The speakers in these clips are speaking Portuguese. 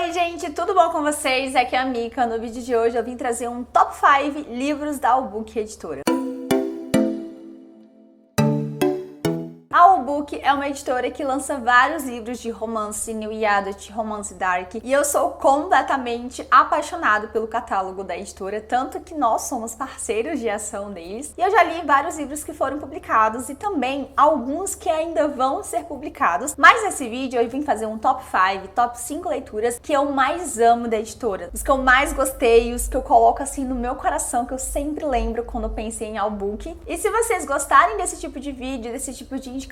Oi gente, tudo bom com vocês? Aqui é a Mika. No vídeo de hoje eu vim trazer um top 5 livros da Allbook Editora. A Allbook é uma editora que lança vários livros de romance new adult, romance dark, e eu sou completamente apaixonada pelo catálogo da editora, tanto que nós somos parceiros de ação deles. E eu já li vários livros que foram publicados e também alguns que ainda vão ser publicados. Mas nesse vídeo eu vim fazer um top 5, top 5 leituras que eu mais amo da editora, os que eu mais gostei, os que eu coloco assim no meu coração, que eu sempre lembro quando eu pensei em Allbook. E se vocês gostarem desse tipo de vídeo, desse tipo de indicação,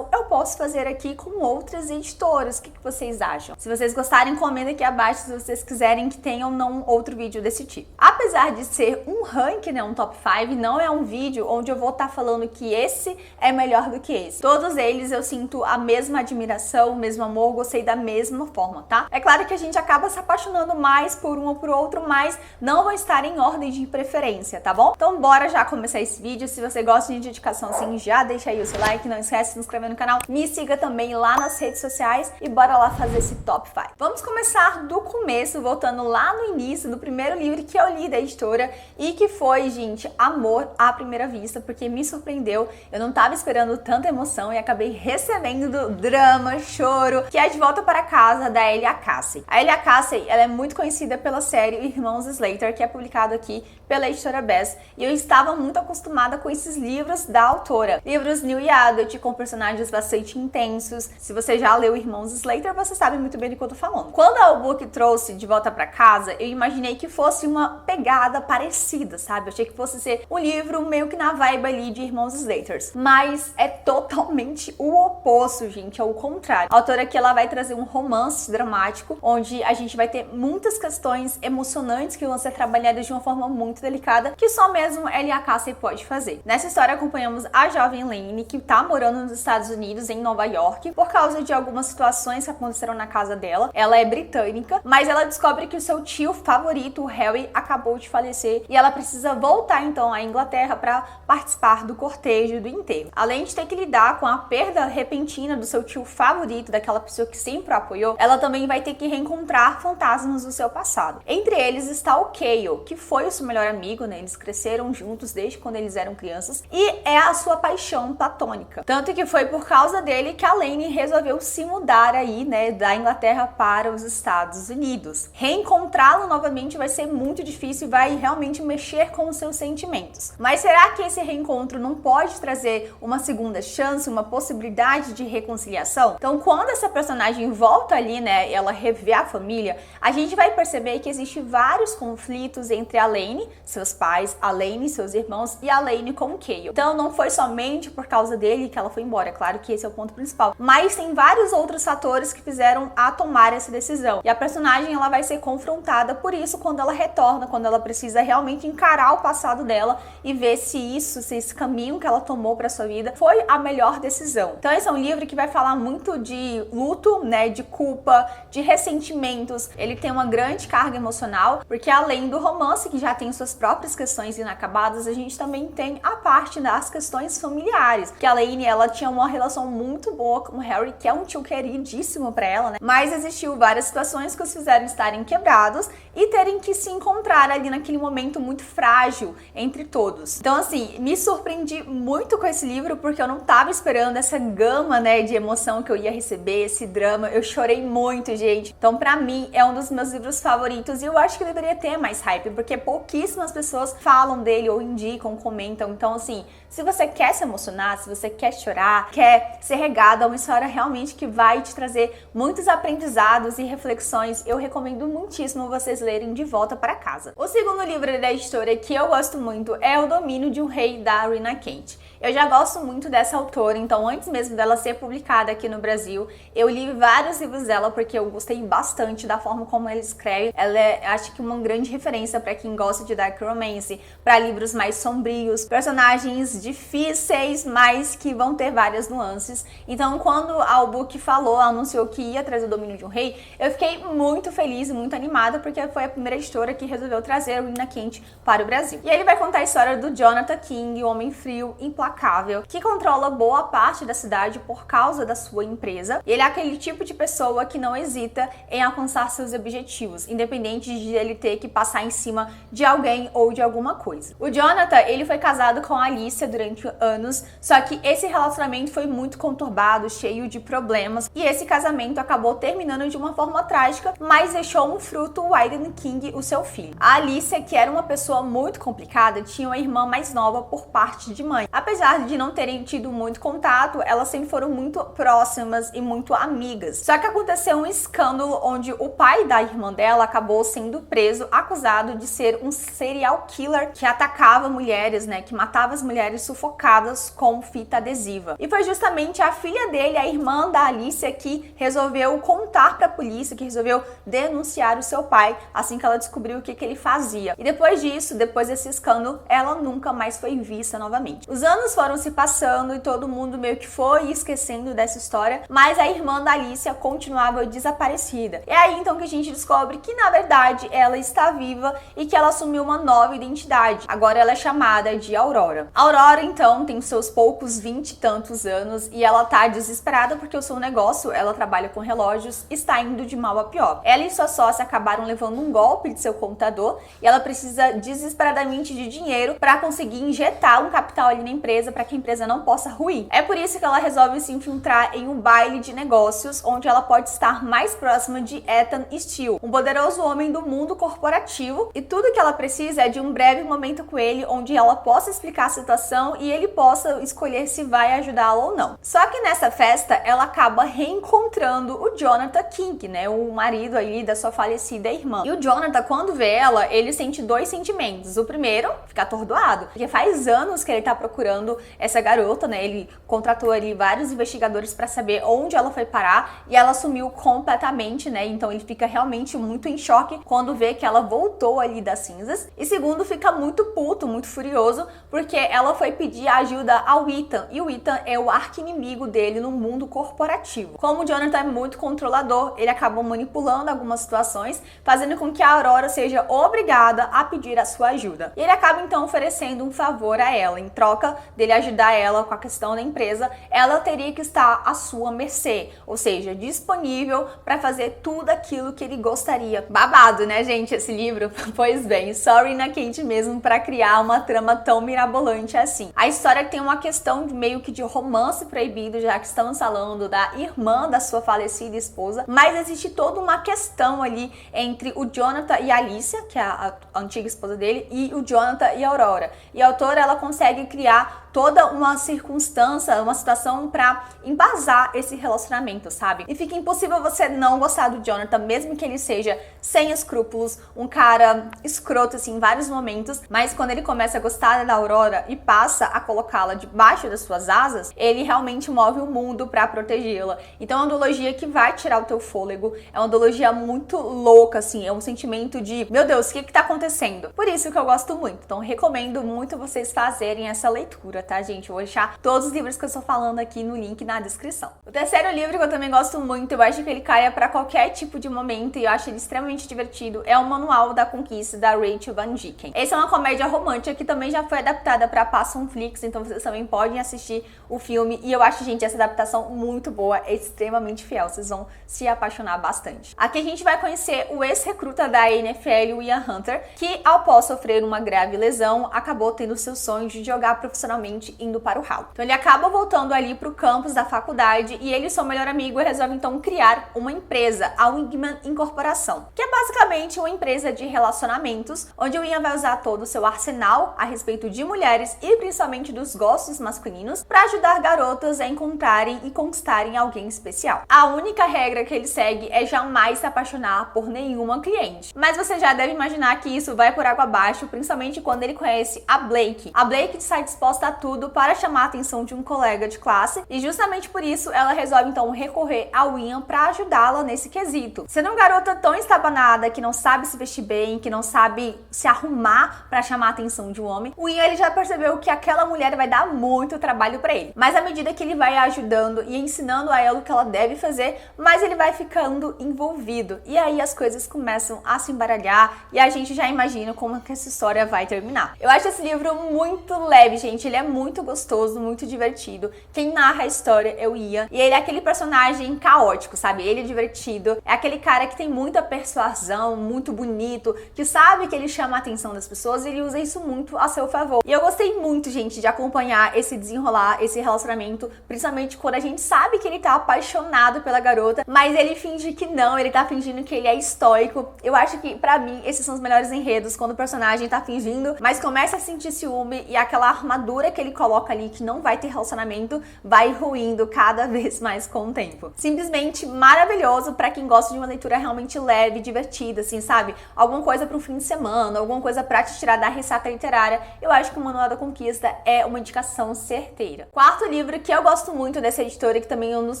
eu posso fazer aqui com outras editoras. O que vocês acham? Se vocês gostarem, comenta aqui abaixo se vocês quiserem que tenha ou não outro vídeo desse tipo. Apesar de ser um ranking, né, um top 5, não é um vídeo onde eu vou estar falando que esse é melhor do que esse. Todos eles eu sinto a mesma admiração, o mesmo amor, gostei da mesma forma, tá? É claro que a gente acaba se apaixonando mais por um ou por outro, mas não vão estar em ordem de preferência, tá bom? Então bora já começar esse vídeo. Se você gosta de indicação assim, já deixa aí o seu like, não esquece de se inscrever no canal, me siga também lá nas redes sociais e bora lá fazer esse top 5. Vamos começar do começo, voltando lá no início do primeiro livro que eu li da editora e que foi, gente, Amor à Primeira Vista, porque me surpreendeu. Eu não tava esperando tanta emoção e acabei recebendo drama, choro, que é De Volta para Casa, da Elia Casey. A Elia Casey, ela é muito conhecida pela série Irmãos Slater, que é publicado aqui pela editora Bess, e eu estava muito acostumada com esses livros da autora. Livros new adult, com personagens bastante intensos. Se você já leu Irmãos Slater, você sabe muito bem do que eu tô falando. Quando a Allbook trouxe De Volta para Casa, eu imaginei que fosse uma pegada parecida, sabe? Eu achei que fosse ser um livro meio que na vibe ali de Irmãos Slaters. Mas é totalmente o oposto, gente, é o contrário. A autora aqui, ela vai trazer um romance dramático, onde a gente vai ter muitas questões emocionantes que vão ser trabalhadas de uma forma muito delicada, que só mesmo Elia Casey pode fazer. Nessa história, acompanhamos a jovem Lane, que tá morando nos Estados Unidos, em Nova York, por causa de algumas situações que aconteceram na casa dela. Ela é britânica, mas ela descobre que o seu tio favorito, o Harry, acabou de falecer e ela precisa voltar então à Inglaterra para participar do cortejo do enterro. Além de ter que lidar com a perda repentina do seu tio favorito, daquela pessoa que sempre a apoiou, ela também vai ter que reencontrar fantasmas do seu passado. Entre eles está o Cale, que foi o seu melhor amigo, né? Eles cresceram juntos desde quando eles eram crianças e é a sua paixão platônica. Tanto que foi por causa dele que a Lane resolveu se mudar aí, né, da Inglaterra para os Estados Unidos. Reencontrá-lo novamente vai ser muito difícil e vai realmente mexer com os seus sentimentos. Mas será que esse reencontro não pode trazer uma segunda chance, uma possibilidade de reconciliação? Então, quando essa personagem volta ali, né, ela revê a família, a gente vai perceber que existe vários conflitos entre a Lane, seus pais, a Lane, seus irmãos e a Lane com o Cale. Então, não foi somente por causa dele que ela foi embora. É claro que esse é o ponto principal, mas tem vários outros fatores que fizeram a tomar essa decisão. E a personagem, ela vai ser confrontada por isso quando ela retorna, quando ela precisa realmente encarar o passado dela e ver se esse caminho que ela tomou para sua vida foi a melhor decisão. Então esse é um livro que vai falar muito de luto, né, de culpa, de ressentimentos. Ele tem uma grande carga emocional, porque além do romance, que já tem suas próprias questões inacabadas, a gente também tem a parte das questões familiares, que a Lane, ela tinha uma relação muito boa com o Harry, que é um tio queridíssimo pra ela, né? Mas existiu várias situações que os fizeram estarem quebrados e terem que se encontrar ali naquele momento muito frágil entre todos. Então, assim, me surpreendi muito com esse livro, porque eu não tava esperando essa gama, né, de emoção que eu ia receber, esse drama. Eu chorei muito, gente. Então, pra mim, é um dos meus livros favoritos e eu acho que deveria ter mais hype, porque pouquíssimas pessoas falam dele ou indicam, comentam. Então, assim, se você quer se emocionar, se você quer chorar, quer ser regado a uma história realmente que vai te trazer muitos aprendizados e reflexões, eu recomendo muitíssimo vocês lerem De Volta para Casa. O segundo livro da editora que eu gosto muito é O Domínio de um Rei, da Rina Kent. Eu já gosto muito dessa autora, então antes mesmo dela ser publicada aqui no Brasil, eu li vários livros dela porque eu gostei bastante da forma como ela escreve. Ela é, acho que, uma grande referência para quem gosta de dark romance, para livros mais sombrios, personagens difíceis, mas que vão ter várias nuances. nuances. Então, quando a All-Book anunciou que ia trazer o Domínio de um Rei, eu fiquei muito feliz e muito animada, porque foi a primeira editora que resolveu trazer a Rina Kent para o Brasil. E ele vai contar a história do Jonathan King, um homem frio, implacável, que controla boa parte da cidade por causa da sua empresa. E ele é aquele tipo de pessoa que não hesita em alcançar seus objetivos, independente de ele ter que passar em cima de alguém ou de alguma coisa. O Jonathan, ele foi casado com a Alicia durante anos, só que esse relacionamento foi muito conturbado, cheio de problemas, e esse casamento acabou terminando de uma forma trágica, mas deixou um fruto, o Aiden King, o seu filho. A Alicia, que era uma pessoa muito complicada, tinha uma irmã mais nova por parte de mãe. Apesar de não terem tido muito contato, elas sempre foram muito próximas e muito amigas. Só que aconteceu um escândalo onde o pai da irmã dela acabou sendo preso, acusado de ser um serial killer que atacava mulheres, que matava as mulheres sufocadas com fita adesiva. E foi justamente a filha dele, a irmã da Alicia, que resolveu contar para a polícia, que resolveu denunciar o seu pai assim que ela descobriu o que ele fazia. E depois disso, depois desse escândalo, ela nunca mais foi vista novamente. Os anos foram se passando e todo mundo meio que foi esquecendo dessa história, mas a irmã da Alicia continuava desaparecida. É aí então que a gente descobre que na verdade ela está viva e que ela assumiu uma nova identidade. Agora ela é chamada de Aurora. A Aurora então tem seus poucos 20 e tantos anos e ela tá desesperada porque o seu negócio, ela trabalha com relógios, está indo de mal a pior. Ela e sua sócia acabaram levando um golpe de seu computador e ela precisa desesperadamente de dinheiro para conseguir injetar um capital ali na empresa para que a empresa não possa ruir. É por isso que ela resolve se infiltrar em um baile de negócios onde ela pode estar mais próxima de Ethan Steele, um poderoso homem do mundo corporativo, e tudo que ela precisa é de um breve momento com ele onde ela possa explicar a situação e ele possa escolher se vai ajudá-la ou não. Só que nessa festa ela acaba reencontrando o Jonathan King, o marido aí da sua falecida irmã. E o Jonathan, quando vê ela, ele sente dois sentimentos. O primeiro, fica atordoado, porque faz anos que ele tá procurando essa garota, ele contratou ali vários investigadores para saber onde ela foi parar e ela sumiu completamente, então ele fica realmente muito em choque quando vê que ela voltou ali das cinzas. E segundo, fica muito puto, muito furioso, porque ela foi pedir ajuda ao Ethan, e o Ethan é o arqui-inimigo dele no mundo corporativo. Como o Jonathan é muito controlador, ele acaba manipulando algumas situações, fazendo com que a Aurora seja obrigada a pedir a sua ajuda. E ele acaba então oferecendo um favor a ela. Em troca dele ajudar ela com a questão da empresa, ela teria que estar à sua mercê, ou seja, disponível para fazer tudo aquilo que ele gostaria. Babado, né, gente, esse livro? Pois bem, só Rina Kent mesmo para criar uma trama tão mirabolante assim. A história tem uma questão meio que de romance proibido, já que estamos falando da irmã da sua falecida esposa, mas existe toda uma questão ali entre o Jonathan e a Alicia, que é a antiga esposa dele, e o Jonathan e a Aurora. E a autora, ela consegue criar toda uma circunstância, uma situação pra embasar esse relacionamento, sabe? E fica impossível você não gostar do Jonathan, mesmo que ele seja sem escrúpulos, um cara escroto, assim, em vários momentos, mas quando ele começa a gostar da Aurora e passa a colocá-la debaixo das suas asas, ele realmente move o mundo pra protegê-la. Então é uma duologia que vai tirar o teu fôlego, é uma duologia muito louca, assim, é um sentimento de, meu Deus, o que tá acontecendo? Por isso que eu gosto muito, então recomendo muito vocês fazerem essa leitura, tá, gente? Eu vou deixar todos os livros que eu estou falando aqui no link na descrição. O terceiro livro que eu também gosto muito, eu acho que ele caia para qualquer tipo de momento e eu acho ele extremamente divertido, é o Manual da Conquista, da Rachel Van Dicken. Essa é uma comédia romântica que também já foi adaptada para Passonflix, então vocês também podem assistir o filme e eu acho, gente, essa adaptação muito boa, é extremamente fiel, vocês vão se apaixonar bastante. Aqui a gente vai conhecer o ex-recruta da NFL, o Ian Hunter, que após sofrer uma grave lesão, acabou tendo seus sonhos de jogar profissionalmente indo para o ralo. Então ele acaba voltando ali pro campus da faculdade e ele e seu melhor amigo resolvem então criar uma empresa, a Wingman Incorporação, que é basicamente uma empresa de relacionamentos, onde o Ian vai usar todo o seu arsenal a respeito de mulheres e principalmente dos gostos masculinos para ajudar garotas a encontrarem e conquistarem alguém especial. A única regra que ele segue é jamais se apaixonar por nenhuma cliente. Mas você já deve imaginar que isso vai por água abaixo, principalmente quando ele conhece a Blake. A Blake está disposta a tudo para chamar a atenção de um colega de classe e justamente por isso ela resolve então recorrer ao Ian para ajudá-la nesse quesito. Sendo uma garota tão estabanada desastrada, que não sabe se vestir bem, que não sabe se arrumar pra chamar a atenção de um homem, o Ian ele já percebeu que aquela mulher vai dar muito trabalho pra ele. Mas à medida que ele vai ajudando e ensinando a ela o que ela deve fazer, mais ele vai ficando envolvido. E aí as coisas começam a se embaralhar e a gente já imagina como que essa história vai terminar. Eu acho esse livro muito leve, gente. Ele é muito gostoso, muito divertido. Quem narra a história é o Ian. E ele é aquele personagem caótico, sabe? Ele é divertido. É aquele cara que tem muita persuasão, muito bonito, que sabe que ele chama a atenção das pessoas e ele usa isso muito a seu favor. E eu gostei muito, gente, de acompanhar esse desenrolar, esse relacionamento, principalmente quando a gente sabe que ele tá apaixonado pela garota, mas ele finge que não, ele tá fingindo que ele é estoico. Eu acho que, pra mim, esses são os melhores enredos, quando o personagem tá fingindo, mas começa a sentir ciúme e aquela armadura que ele coloca ali, que não vai ter relacionamento, vai ruindo cada vez mais com o tempo. Simplesmente maravilhoso pra quem gosta de uma leitura realmente leve, divertida, assim, sabe? Alguma coisa para um fim de semana, alguma coisa pra te tirar da ressaca literária. Eu acho que o Manual da Conquista é uma indicação certeira. Quarto livro que eu gosto muito dessa editora, que também é um dos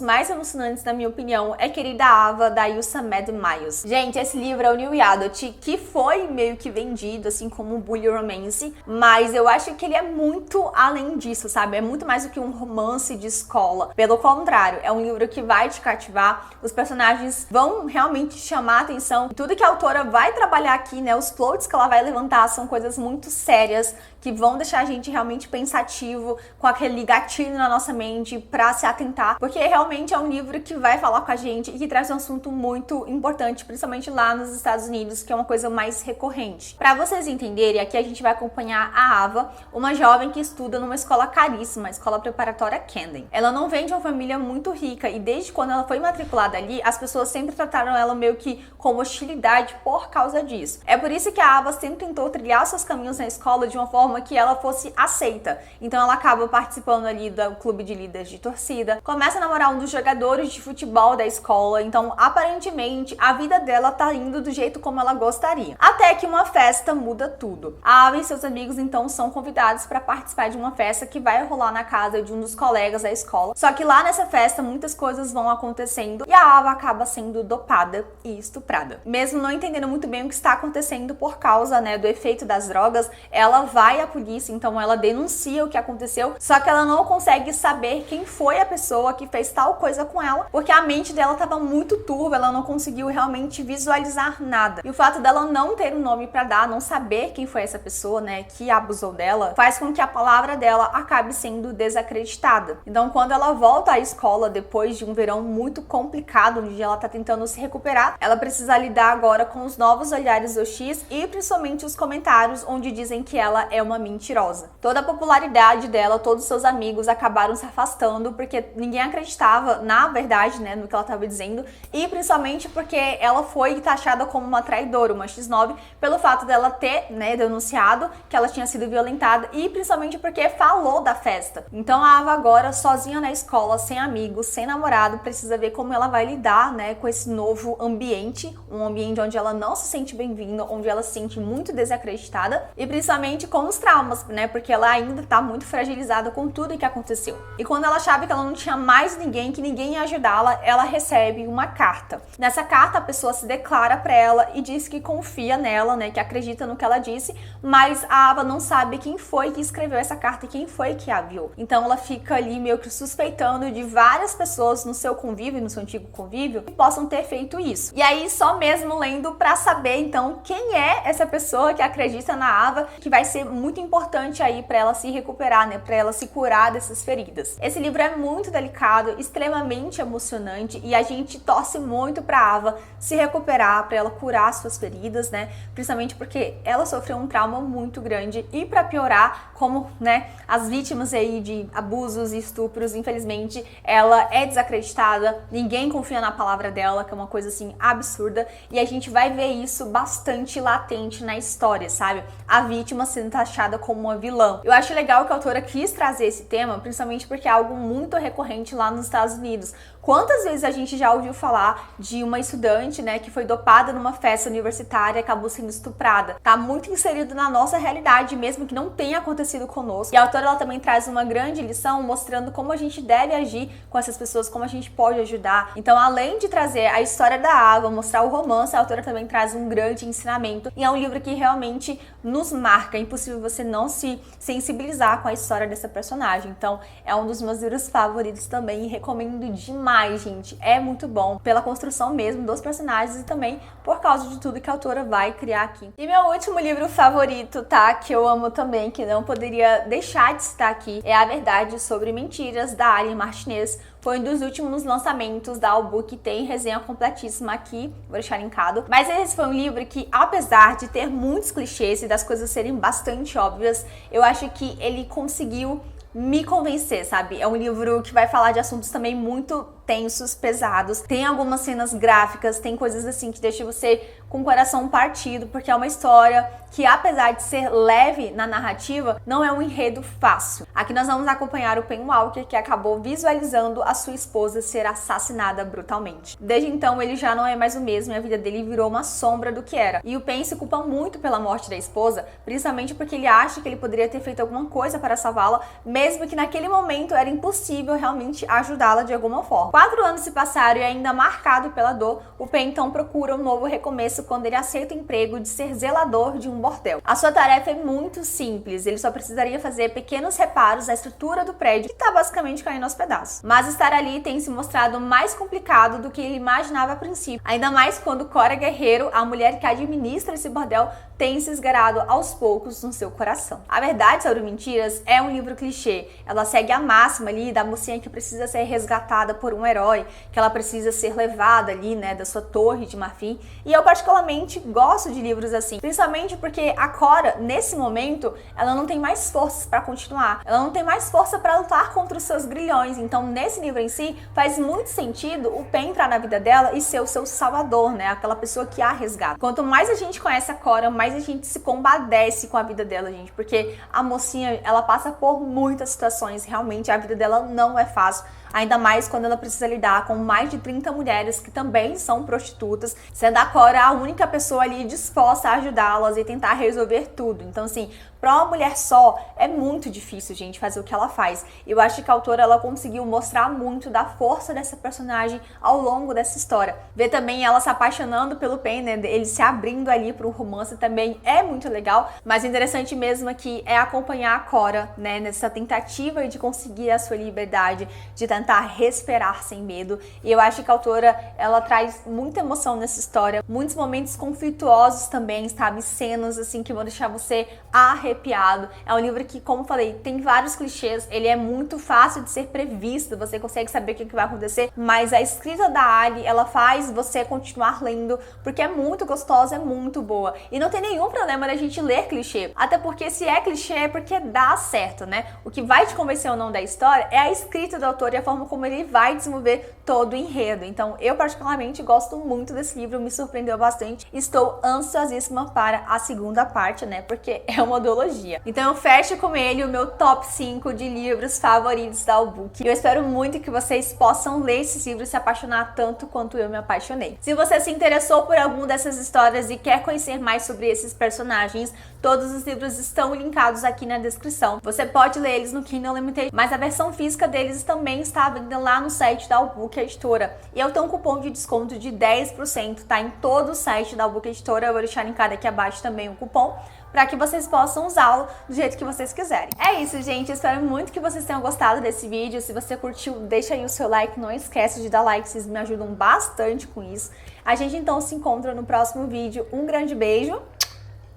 mais emocionantes na minha opinião, é Querida Ava, da Ilsa Mad Miles. Gente, esse livro é o New Adult, que foi meio que vendido, assim, como um bully romance, mas eu acho que ele é muito além disso, sabe? É muito mais do que um romance de escola. Pelo contrário, é um livro que vai te cativar, os personagens vão realmente chamar a atenção. Tudo que a autora vai trabalhar aqui, né, os plots que ela vai levantar são coisas muito sérias, que vão deixar a gente realmente pensativo, com aquele gatilho na nossa mente pra se atentar, porque realmente é um livro que vai falar com a gente e que traz um assunto muito importante, principalmente lá nos Estados Unidos, que é uma coisa mais recorrente. Pra vocês entenderem, aqui a gente vai acompanhar a Ava, uma jovem que estuda numa escola caríssima, a escola preparatória Camden. Ela não vem de uma família muito rica e desde quando ela foi matriculada ali, as pessoas sempre trataram ela meio que com hostilidade por causa disso. É por isso que a Ava sempre tentou trilhar seus caminhos na escola de uma forma que ela fosse aceita. Então ela acaba participando ali do clube de líderes de torcida, começa a namorar um dos jogadores de futebol da escola, então aparentemente a vida dela tá indo do jeito como ela gostaria. Até que uma festa muda tudo. A Ava e seus amigos então são convidados para participar de uma festa que vai rolar na casa de um dos colegas da escola. Só que lá nessa festa muitas coisas vão acontecendo e a Ava acaba sendo dopada e estuprada. Mesmo não entendendo muito bem o que está acontecendo por causa, né, do efeito das drogas, ela vai à polícia, então ela denuncia o que aconteceu, só que ela não consegue saber quem foi a pessoa que fez tal coisa com ela, porque a mente dela estava muito turva, ela não conseguiu realmente visualizar nada. E o fato dela não ter um nome para dar, não saber quem foi essa pessoa, né, que abusou dela, faz com que a palavra dela acabe sendo desacreditada. Então, quando ela volta à escola depois de um verão muito complicado, onde ela tá tentando se recuperar, ela precisa lidar agora com os novos olhares hostis e principalmente os comentários onde dizem que ela é uma mentirosa. Toda a popularidade dela, todos os seus amigos acabaram se afastando porque ninguém acreditava na verdade, né, no que ela estava dizendo, e principalmente porque ela foi taxada como uma traidora, uma X9, pelo fato dela ter, né, denunciado que ela tinha sido violentada e principalmente porque falou da festa. Então a Ava agora, sozinha na escola, sem amigos, sem namorado, precisa ver como ela vai lidar, né, com esse novo ambiente, um ambiente onde ela não se sente bem-vinda, onde ela se sente muito desacreditada e principalmente com os traumas, né, porque ela ainda tá muito fragilizada com tudo que aconteceu. E quando ela achava que ela não tinha mais ninguém, que ninguém ia ajudá-la, ela recebe uma carta. Nessa carta a pessoa se declara pra ela e diz que confia nela, né, que acredita no que ela disse, mas a Ava não sabe quem foi que escreveu essa carta e quem foi que a enviou. Então ela fica ali meio que suspeitando de várias pessoas no seu convívio, no seu antigo convívio, que possam ter feito isso. E aí só mesmo lendo pra saber então quem é essa pessoa que acredita na Ava, que vai ser muito importante aí pra ela se recuperar, né, pra ela se curar dessas feridas. Esse livro é muito delicado, extremamente emocionante e a gente torce muito pra Ava se recuperar, pra ela curar suas feridas, né, principalmente porque ela sofreu um trauma muito grande e pra piorar, como, né, as vítimas aí de abusos e estupros, infelizmente, ela é desacreditada, ninguém confia na palavra dela, que é uma coisa assim absurda, e a gente vai ver isso bastante latente na história, sabe? A vítima sendo taxada como uma vilã. Eu acho legal que a autora quis trazer esse tema, principalmente porque é algo muito recorrente lá nos Estados Unidos. Quantas vezes a gente já ouviu falar de uma estudante, né, que foi dopada numa festa universitária e acabou sendo estuprada? Tá muito inserido na nossa realidade, mesmo que não tenha acontecido conosco. E a autora ela também traz uma grande lição mostrando como a gente deve agir com essas pessoas, como a gente pode ajudar. Então, além de trazer a história da água, mostrar o romance, a autora também traz um grande ensinamento. E é um livro que realmente nos marca. É impossível você não se sensibilizar com a história dessa personagem. Então, é um dos meus livros favoritos também e recomendo demais, gente. É muito bom pela construção mesmo dos personagens e também por causa de tudo que a autora vai criar aqui. E meu último livro favorito, tá? Que eu amo também, que não poderia deixar de citar aqui, é A Verdade sobre Mentiras, da Alien Martinez. Foi um dos últimos lançamentos da Audiobook, tem resenha completíssima aqui, vou deixar linkado. Mas esse foi um livro que, apesar de ter muitos clichês e das coisas serem bastante óbvias, eu acho que ele conseguiu me convencer, sabe? É um livro que vai falar de assuntos também muito tensos, pesados. Tem algumas cenas gráficas, tem coisas assim que deixam você com o coração partido, porque é uma história que, apesar de ser leve na narrativa, não é um enredo fácil. Aqui nós vamos acompanhar o Pen Walker, que acabou visualizando a sua esposa ser assassinada brutalmente. Desde então, ele já não é mais o mesmo e a vida dele virou uma sombra do que era. E o Pen se culpa muito pela morte da esposa, principalmente porque ele acha que ele poderia ter feito alguma coisa para salvá-la, mesmo que naquele momento era impossível realmente ajudá-la de alguma forma. 4 anos se passaram e ainda marcado pela dor, o Pen então procura um novo recomeço quando ele aceita o emprego de ser zelador de um bordel. A sua tarefa é muito simples, ele só precisaria fazer pequenos reparos à estrutura do prédio, que está basicamente caindo aos pedaços. Mas estar ali tem se mostrado mais complicado do que ele imaginava a princípio, ainda mais quando Cora Guerreiro, a mulher que administra esse bordel, tem se esgarado aos poucos no seu coração. A Verdade sobre Mentiras é um livro clichê. Ela segue a máxima ali da mocinha que precisa ser resgatada por um herói, que ela precisa ser levada ali, né, da sua torre de marfim. E eu particularmente gosto de livros assim, principalmente porque a Cora, nesse momento, ela não tem mais forças para continuar. Ela não tem mais força para lutar contra os seus grilhões. Então, nesse livro em si, faz muito sentido o Pen entrar na vida dela e ser o seu salvador, né, aquela pessoa que a resgata. Quanto mais a gente conhece a Cora, mais a gente se compadece com a vida dela, gente, porque a mocinha, ela passa por muitas situações, realmente a vida dela não é fácil. Ainda mais quando ela precisa lidar com mais de 30 mulheres que também são prostitutas, sendo a Cora a única pessoa ali disposta a ajudá-las e tentar resolver tudo. Então, assim, para uma mulher só, é muito difícil, gente, fazer o que ela faz. Eu acho que a autora, ela conseguiu mostrar muito da força dessa personagem ao longo dessa história. Ver também ela se apaixonando pelo Pen, né, ele se abrindo ali para um romance também é muito legal, mas o interessante mesmo aqui é acompanhar a Cora, né, nessa tentativa de conseguir a sua liberdade, de tentar respirar sem medo. E eu acho que a autora, ela traz muita emoção nessa história, muitos momentos conflituosos também, sabe, cenas assim que vão deixar você arrepiado. É um livro que, como falei, tem vários clichês, ele é muito fácil de ser previsto, você consegue saber o que vai acontecer, mas a escrita da Ali, ela faz você continuar lendo, porque é muito gostosa, é muito boa. E não tem nenhum problema da gente ler clichê, até porque se é clichê é porque dá certo, né? O que vai te convencer ou não da história é a escrita do autor e a forma como ele vai desenvolver todo o enredo. Então, eu particularmente gosto muito desse livro, me surpreendeu bastante. Estou ansiosíssima para a segunda parte, né? Porque é uma duologia. Então, eu fecho com ele o meu top 5 de livros favoritos da Audiobook. Eu espero muito que vocês possam ler esses livros e se apaixonar tanto quanto eu me apaixonei. Se você se interessou por algum dessas histórias e quer conhecer mais sobre esses personagens, todos os livros estão linkados aqui na descrição. Você pode ler eles no Kindle Unlimited, mas a versão física deles também está à venda lá no site da Audiobook Editora. E eu tenho um cupom de desconto de 10%, tá? Em todo o site da Audiobook Editora. Eu vou deixar linkado aqui abaixo também o cupom, para que vocês possam usá-lo do jeito que vocês quiserem. É isso, gente. Eu espero muito que vocês tenham gostado desse vídeo. Se você curtiu, deixa aí o seu like. Não esquece de dar like, vocês me ajudam bastante com isso. A gente então se encontra no próximo vídeo. Um grande beijo.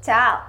Tchau!